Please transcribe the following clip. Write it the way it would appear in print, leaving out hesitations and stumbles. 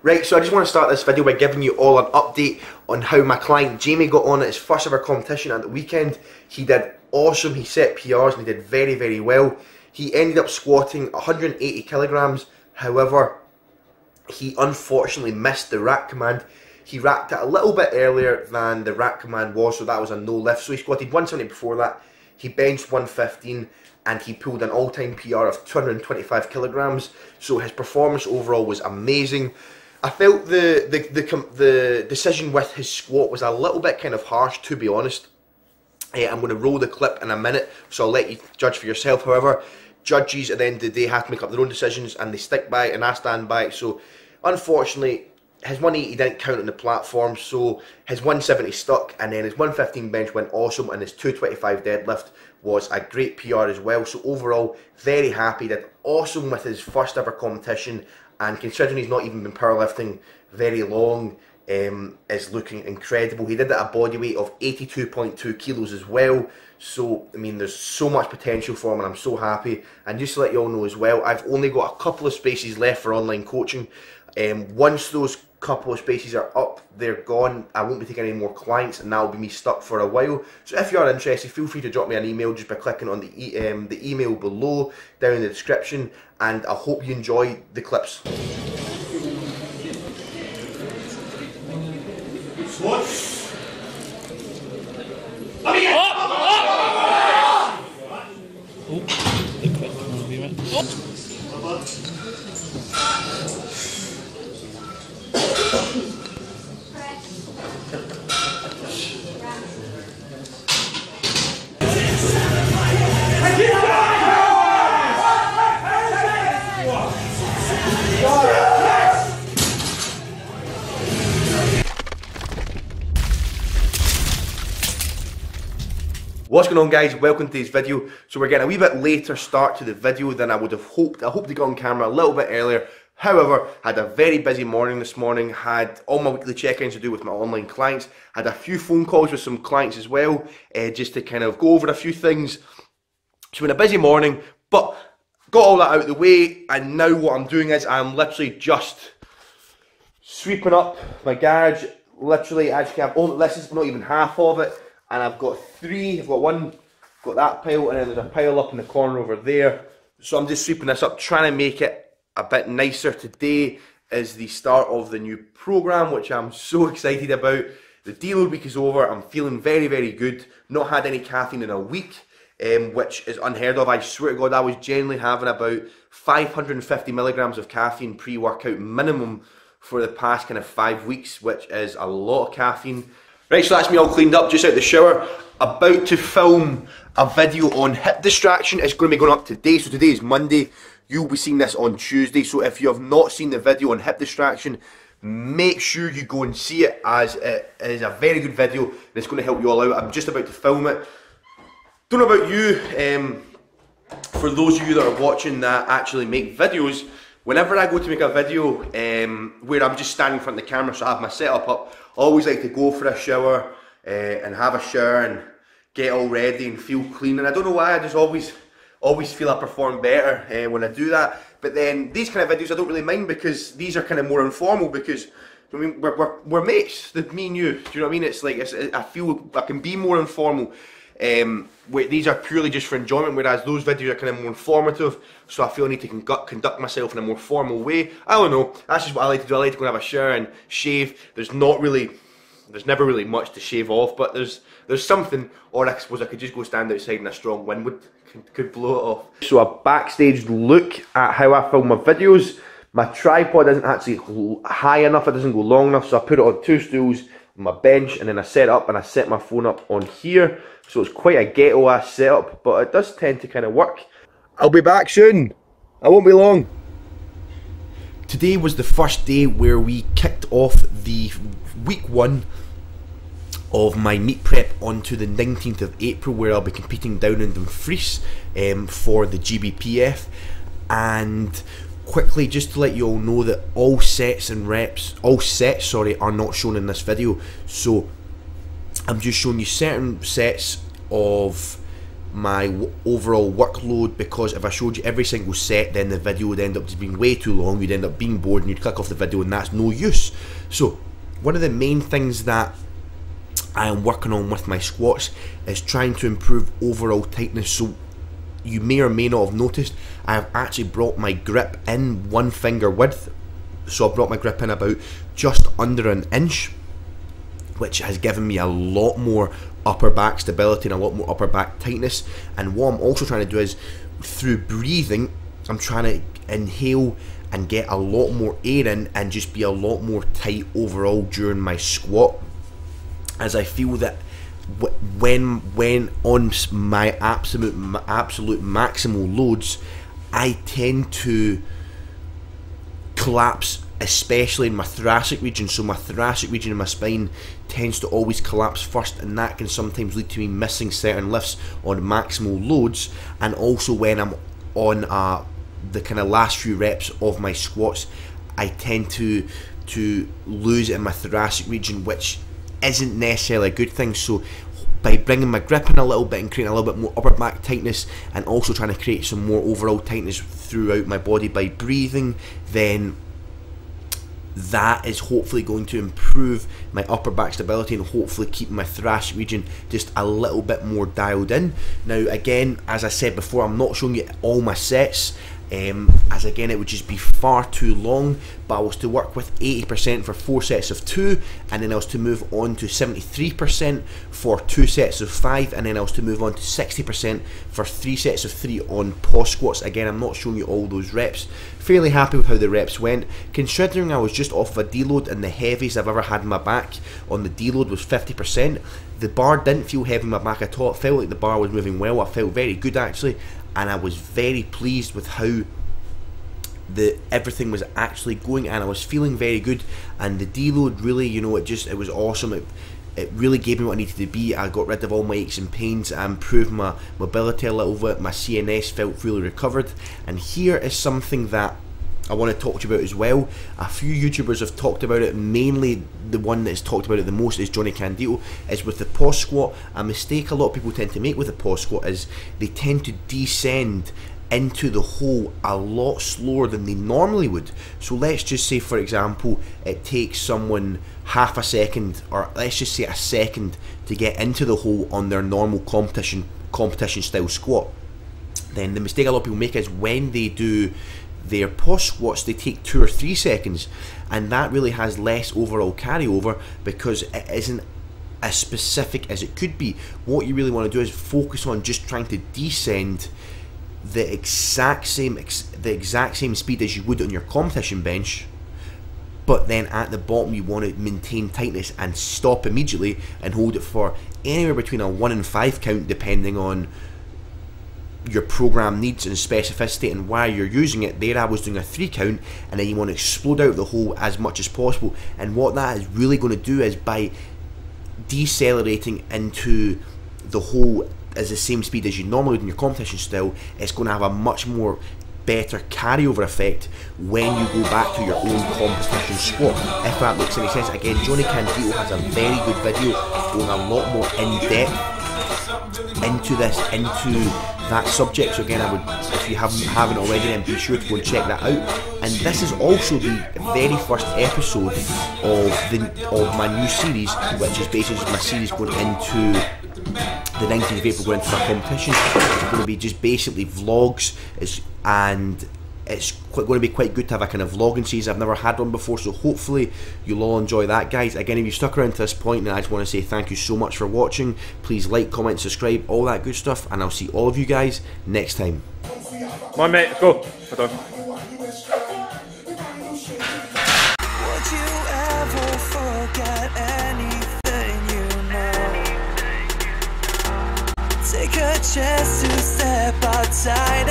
Right, so I just want to start this video by giving you all an update on how my client Jamie got on at his first ever competition at the weekend. He did awesome, he set PRs and he did very, very well. He ended up squatting 180 kilograms, however, he unfortunately missed the rack command. He racked it a little bit earlier than the rack command was, so that was a no lift. So he squatted 170 before that, he benched 115, and he pulled an all-time PR of 225 kilograms. So his performance overall was amazing. I felt the decision with his squat was a little bit kind of harsh, to be honest. I'm going to roll the clip in a minute, so I'll let you judge for yourself. However, judges at the end of the day have to make up their own decisions, and they stick by it, and I stand by it. So, unfortunately, his 180 didn't count on the platform, so his 170 stuck, and then his 115 bench went awesome, and his 225 deadlift was a great PR as well. So overall, very happy, did awesome with his first ever competition, and considering he's not even been powerlifting very long, is looking incredible. He did it at a body weight of 82.2 kilos as well. So, I mean, there's so much potential for him, and I'm so happy. And just to let you all know as well, I've only got a couple of spaces left for online coaching. Once those couple of spaces are up, they're gone. I won't be taking any more clients, and that'll be me stuck for a while. So if you are interested, feel free to drop me an email just by clicking on the email below down in the description, and I hope you enjoy the clips. Squats. Oh, the quick one will be right. What's going on, guys? Welcome to today's video. So we're getting a wee bit later start to the video than I would have hoped. I hoped to get on camera a little bit earlier. However, had a very busy morning this morning, had all my weekly check-ins to do with my online clients, had a few phone calls with some clients as well, just to kind of go over a few things. So in a busy morning, but got all that out of the way, and now what I'm doing is I'm literally just sweeping up my garage. Literally, actually, this is not even half of it. And I've got three, I've got one, got that pile, and then there's a pile up in the corner over there. So I'm just sweeping this up, trying to make it a bit nicer. Today is the start of the new program, which I'm so excited about. The deal week is over, I'm feeling very, very good. Not had any caffeine in a week, which is unheard of. I swear to God, I was generally having about 550 milligrams of caffeine pre-workout minimum for the past kind of 5 weeks, which is a lot of caffeine. Right, so that's me all cleaned up, just out the shower. About to film a video on hip distraction. It's going to be going up today, so today is Monday. You'll be seeing this on Tuesday, so if you have not seen the video on hip distraction, make sure you go and see it, as it is a very good video, and it's going to help you all out. I'm just about to film it. Don't know about you, for those of you that are watching that actually make videos, whenever I go to make a video where I'm just standing in front of the camera, so I have my setup up, I always like to go for a shower and have a shower and get all ready and feel clean. And I don't know why, I just always feel I perform better when I do that. But then these kind of videos I don't really mind, because these are kind of more informal, because I mean we're mates, me and you. Do you know what I mean? It's like I feel I can be more informal. Where these are purely just for enjoyment, whereas those videos are kind of more informative, so I feel I need to conduct myself in a more formal way. I don't know, that's just what I like to do. I like to go and have a shower and shave. There's never really much to shave off, but there's something, or I suppose I could just go stand outside and a strong wind could blow it off. So a backstage look at how I film my videos. My tripod isn't actually high enough, it doesn't go long enough, so I put it on two stools, my bench, and then I set up and I set my phone up on here. So it's quite a ghetto ass setup, but it does tend to kind of work. I'll be back soon. I won't be long. Today was the first day where we kicked off the week 1 of my meet prep onto the 19th of April, where I'll be competing down in Dumfries for the GBPF. And quickly, just to let you all know that all sets, are not shown in this video. So I'm just showing you certain sets of my overall workload, because if I showed you every single set, then the video would end up just being way too long. You'd end up being bored and you'd click off the video, and that's no use. So one of the main things that I am working on with my squats is trying to improve overall tightness. So you may or may not have noticed, I have actually brought my grip in 1 finger width. So I brought my grip in about just under an inch, which has given me a lot more upper back stability and a lot more upper back tightness. And what I'm also trying to do is, through breathing, I'm trying to inhale and get a lot more air in and just be a lot more tight overall during my squat, as I feel that when on my absolute maximal loads, I tend to collapse, especially in my thoracic region. So my thoracic region in my spine tends to always collapse first, and that can sometimes lead to me missing certain lifts on maximal loads. And also when I'm on the kind of last few reps of my squats, I tend to lose it in my thoracic region, which isn't necessarily a good thing. So by bringing my grip in a little bit and creating a little bit more upper back tightness, and also trying to create some more overall tightness throughout my body by breathing, then that is hopefully going to improve my upper back stability and hopefully keep my thoracic region just a little bit more dialed in. Now again, as I said before, I'm not showing you all my sets, as again it would just be far too long, but I was to work with 80% for 4 sets of 2, and then I was to move on to 73% for 2 sets of 5, and then I was to move on to 60% for 3 sets of 3 on pause squats. Again, I'm not showing you all those reps. Fairly happy with how the reps went, considering I was just off of a deload, and the heaviest I've ever had in my back on the deload was 50%. The bar didn't feel heavy in my back at all. It felt like the bar was moving well. I felt very good actually, and I was very pleased with how everything was actually going, and I was feeling very good. And the deload really, you know, it was awesome. It really gave me what I needed to be. I got rid of all my aches and pains. I improved my mobility a little bit. My CNS felt fully recovered. And here is something that I want to talk to you about as well. A few YouTubers have talked about it. Mainly the one that's talked about it the most is Johnny Candido, is with the pause squat. A mistake a lot of people tend to make with the pause squat is they tend to descend into the hole a lot slower than they normally would. So let's just say, for example, it takes someone half a second, or let's just say a second, to get into the hole on their normal competition style squat. Then the mistake a lot of people make is when they do their pause squats, they take 2 or 3 seconds, and that really has less overall carryover because it isn't as specific as it could be. What you really want to do is focus on just trying to descend the exact same speed as you would on your competition bench, but then at the bottom you want to maintain tightness and stop immediately and hold it for anywhere between a 1 and 5 count, depending on your program needs and specificity and why you're using it. There I was doing a 3 count, and then you want to explode out the hole as much as possible. And what that is really going to do is, by decelerating into the hole as the same speed as you normally would in your competition style, it's going to have a much more better carryover effect when you go back to your own competition squat, if that makes any sense. Again, Johnny Candido has a very good video going a lot more in depth into that subject. So again, I would, if you haven't already, then be sure to go and check that out. And this is also the very first episode of my new series, which is basically my series going into the 19th of April, going into my competition. It's going to be just basically vlogs, and it's going to be quite good to have a kind of vlogging series. I've never had one before, so hopefully you'll all enjoy that, guys. Again, if you stuck around to this point, then I just want to say thank you so much for watching. Please like, comment, subscribe, all that good stuff, and I'll see all of you guys next time. My mate, go. Well done. Would you ever forget anything you know? Take a chance to step outside.